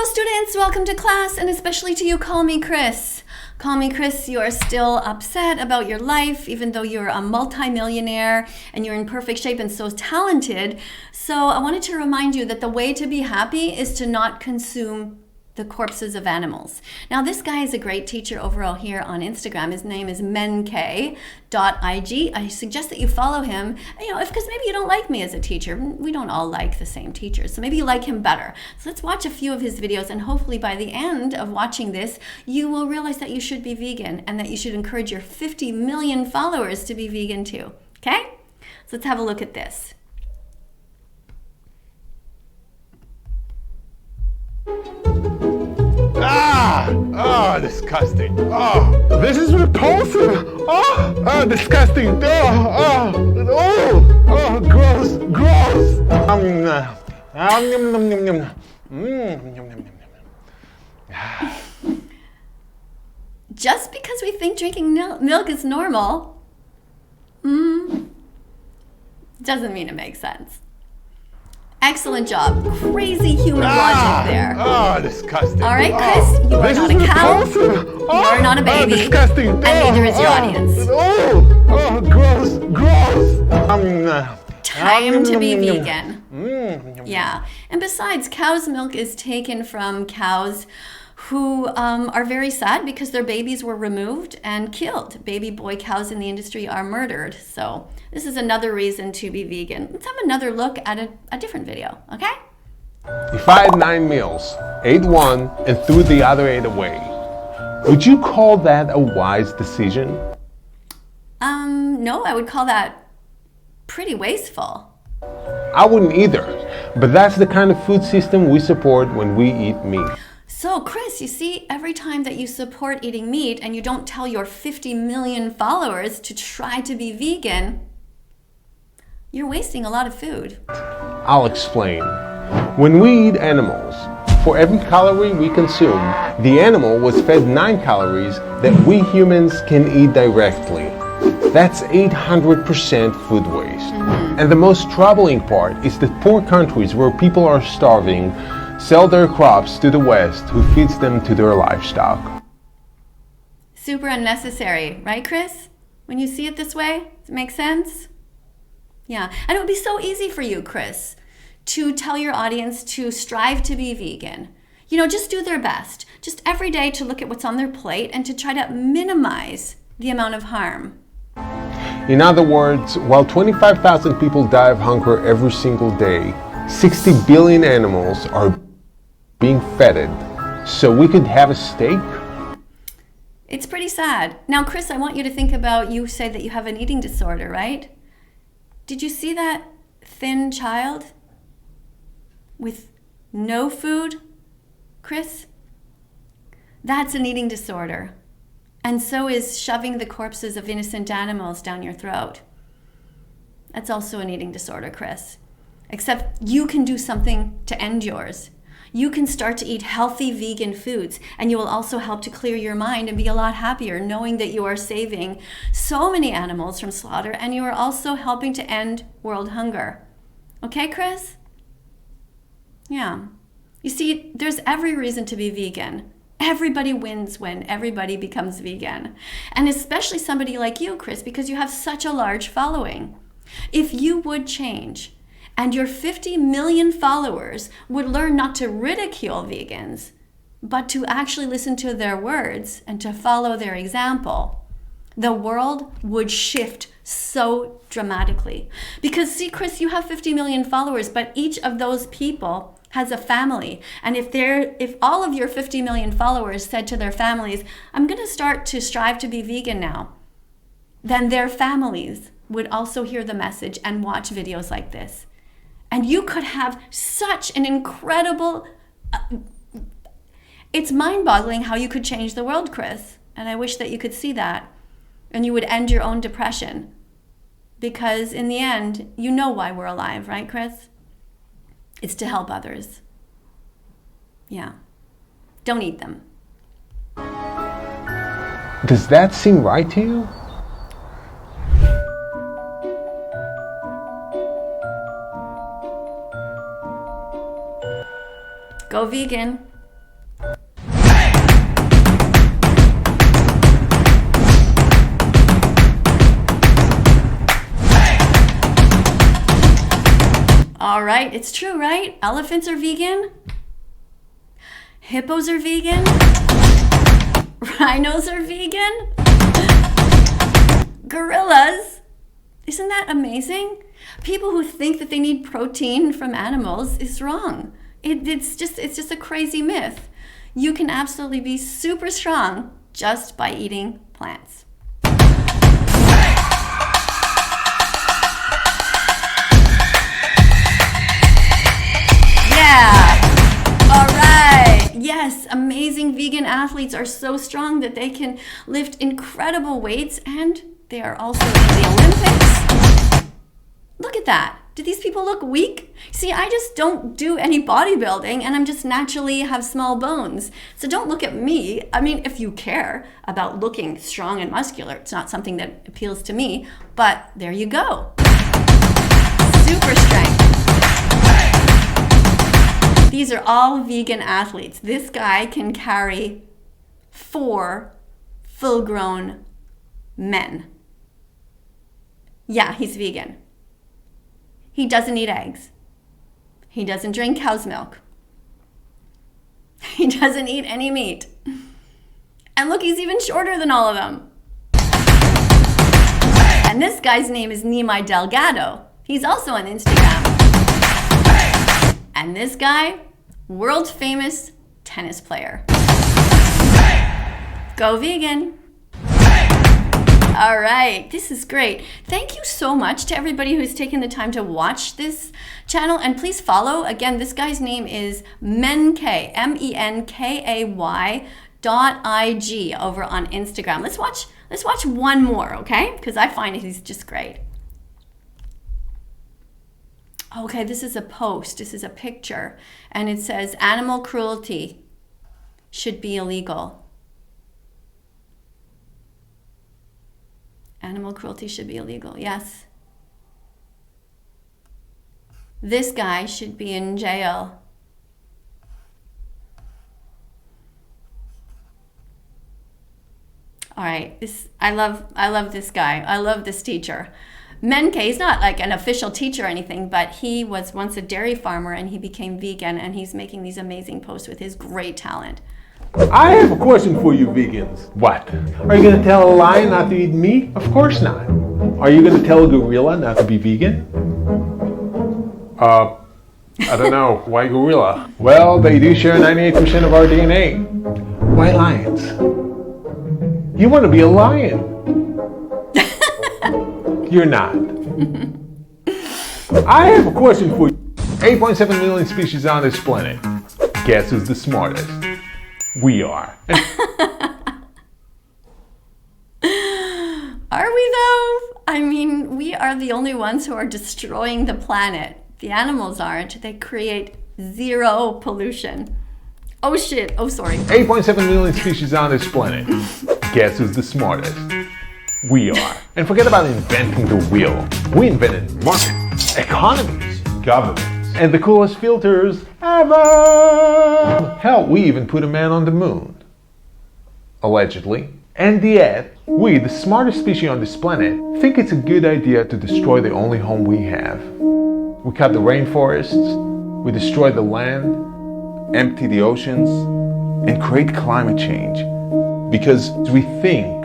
students, welcome to class, and especially to you, Call Me Chris. Call Me Chris, you are still upset about your life, even though you're a multi-millionaire and you're in perfect shape and so talented. So I wanted to remind you that the way to be happy is to not consume the corpses of animals. Now, this guy is a great teacher overall here on Instagram. His name is menk.ig. I suggest that you follow him, because maybe you don't like me as a teacher. We don't all like the same teachers, so maybe you like him better. So let's watch a few of his videos, and hopefully by the end of watching this, you will realize that you should be vegan and that you should encourage your 50 million followers to be vegan too. Okay? So let's have a look at this. Oh, disgusting. Oh, this is repulsive. Oh, disgusting. Gross. Just because we think drinking milk is normal, doesn't mean it makes sense. Excellent job. Crazy human logic there. Oh, disgusting. All right, Chris, you are not a cow. You are not a baby. Disgusting. And neither is your audience. Gross. Time to be vegan. Yeah. And besides, cow's milk is taken from cows who are very sad because their babies were removed and killed. Baby boy cows in the industry are murdered. So this is another reason to be vegan. Let's have another look at a different video, okay? If I had 9 meals, ate one, and threw the other 8 away, would you call that a wise decision? No, I would call that pretty wasteful. I wouldn't either, but that's the kind of food system we support when we eat meat. So, Chris, you see, every time that you support eating meat and you don't tell your 50 million followers to try to be vegan, you're wasting a lot of food. I'll explain. When we eat animals, for every calorie we consume, the animal was fed 9 calories that we humans can eat directly. That's 800% food waste. And the most troubling part is that poor countries where people are starving sell their crops to the West, who feeds them to their livestock. Super unnecessary, right, Chris? When you see it this way, does it make sense? Yeah, and it would be so easy for you, Chris, to tell your audience to strive to be vegan. Just do their best. Just every day to look at what's on their plate and to try to minimize the amount of harm. In other words, while 25,000 people die of hunger every single day, 60 billion animals are being fed so we could have a steak? It's pretty sad. Now, Chris, I want you to think about, you say that you have an eating disorder, right? Did you see that thin child with no food, Chris? That's an eating disorder. And so is shoving the corpses of innocent animals down your throat. That's also an eating disorder, Chris. Except you can do something to end yours. You can start to eat healthy vegan foods, and you will also help to clear your mind and be a lot happier knowing that you are saving so many animals from slaughter, and you are also helping to end world hunger. Okay, Chris? Yeah. You see, there's every reason to be vegan. Everybody wins when everybody becomes vegan. And especially somebody like you, Chris, because you have such a large following. If you would change, and your 50 million followers would learn not to ridicule vegans, but to actually listen to their words and to follow their example, the world would shift so dramatically. Because see, Chris, you have 50 million followers, but each of those people has a family. And if all of your 50 million followers said to their families, I'm going to start to strive to be vegan now, then their families would also hear the message and watch videos like this. And you could have such an incredible, it's mind-boggling how you could change the world, Chris. And I wish that you could see that. And you would end your own depression. Because in the end, you know why we're alive, right, Chris? It's to help others. Yeah. Don't eat them. Does that seem right to you? Go vegan. All right, it's true, right? Elephants are vegan. Hippos are vegan. Rhinos are vegan. Gorillas. Isn't that amazing? People who think that they need protein from animals is wrong. It's just a crazy myth. You can absolutely be super strong just by eating plants. Yeah. All right. Yes, amazing vegan athletes are so strong that they can lift incredible weights, and they are also in the Olympics. Look at that. Do these people look weak? See, I just don't do any bodybuilding, and I'm just naturally have small bones. So don't look at me. I mean, if you care about looking strong and muscular, it's not something that appeals to me, but there you go. Super strength. These are all vegan athletes. This guy can carry 4 full-grown men. Yeah, he's vegan. He doesn't eat eggs. He doesn't drink cow's milk. He doesn't eat any meat. And look, he's even shorter than all of them. And this guy's name is Nimai Delgado. He's also on Instagram. And this guy, world famous tennis player. Go vegan. All right, this is great. Thank you so much to everybody who's taken the time to watch this channel, and please follow. Again, this guy's name is Menkay, MENKAY.IG over on Instagram. Let's watch one more, okay? Because I find he's just great. Okay, this is a post. This is a picture, and it says animal cruelty should be illegal. Animal cruelty should be illegal, yes. This guy should be in jail. All right, I love this guy. I love this teacher. Menkay, he's not like an official teacher or anything, but he was once a dairy farmer and he became vegan, and he's making these amazing posts with his great talent. I have a question for you vegans. What? Are you going to tell a lion not to eat meat? Of course not. Are you going to tell a gorilla not to be vegan? I don't know. Why gorilla? Well, they do share 98% of our DNA. Why lions? You want to be a lion. You're not. I have a question for you. 8.7 million species on this planet. Guess who's the smartest? We are. Are we though? I mean, we are the only ones who are destroying the planet. The animals aren't. They create zero pollution. Oh shit. Oh, sorry. 8.7 million species on this planet. Guess who's the smartest? We are. And forget about inventing the wheel. We invented markets, economies, governments, and the coolest filters ever. Hell, we even put a man on the moon. Allegedly. And yet, we, the smartest species on this planet, think it's a good idea to destroy the only home we have. We cut the rainforests, we destroy the land, empty the oceans, and create climate change. Because we think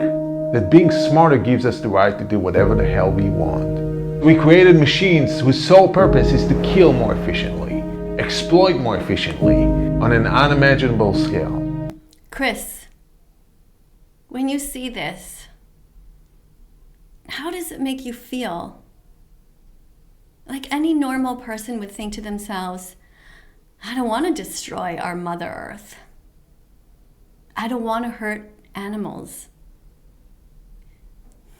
that being smarter gives us the right to do whatever the hell we want. We created machines whose sole purpose is to kill more efficiently, exploit more efficiently, on an unimaginable scale. Chris, when you see this, how does it make you feel? Like any normal person would think to themselves, I don't want to destroy our Mother Earth. I don't want to hurt animals.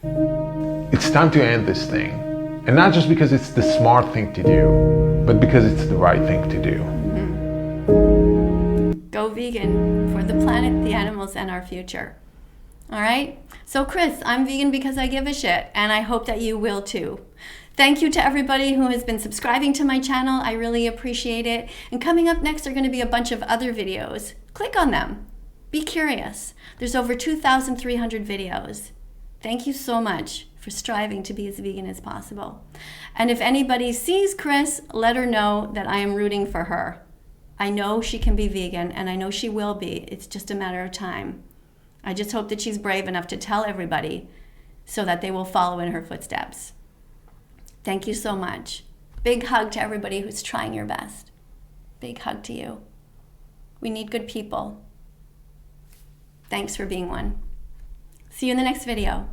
It's time to end this thing. And not just because it's the smart thing to do, but because it's the right thing to do. Mm-hmm. Go vegan for the planet, the animals, and our future. All right? So Chris, I'm vegan because I give a shit, and I hope that you will too. Thank you to everybody who has been subscribing to my channel. I really appreciate it. And coming up next are going to be a bunch of other videos. Click on them. Be curious. There's over 2,300 videos. Thank you so much for striving to be as vegan as possible. And if anybody sees Chris, let her know that I am rooting for her. I know she can be vegan, and I know she will be. It's just a matter of time. I just hope that she's brave enough to tell everybody so that they will follow in her footsteps. Thank you so much. Big hug to everybody who's trying your best. Big hug to you. We need good people. Thanks for being one. See you in the next video.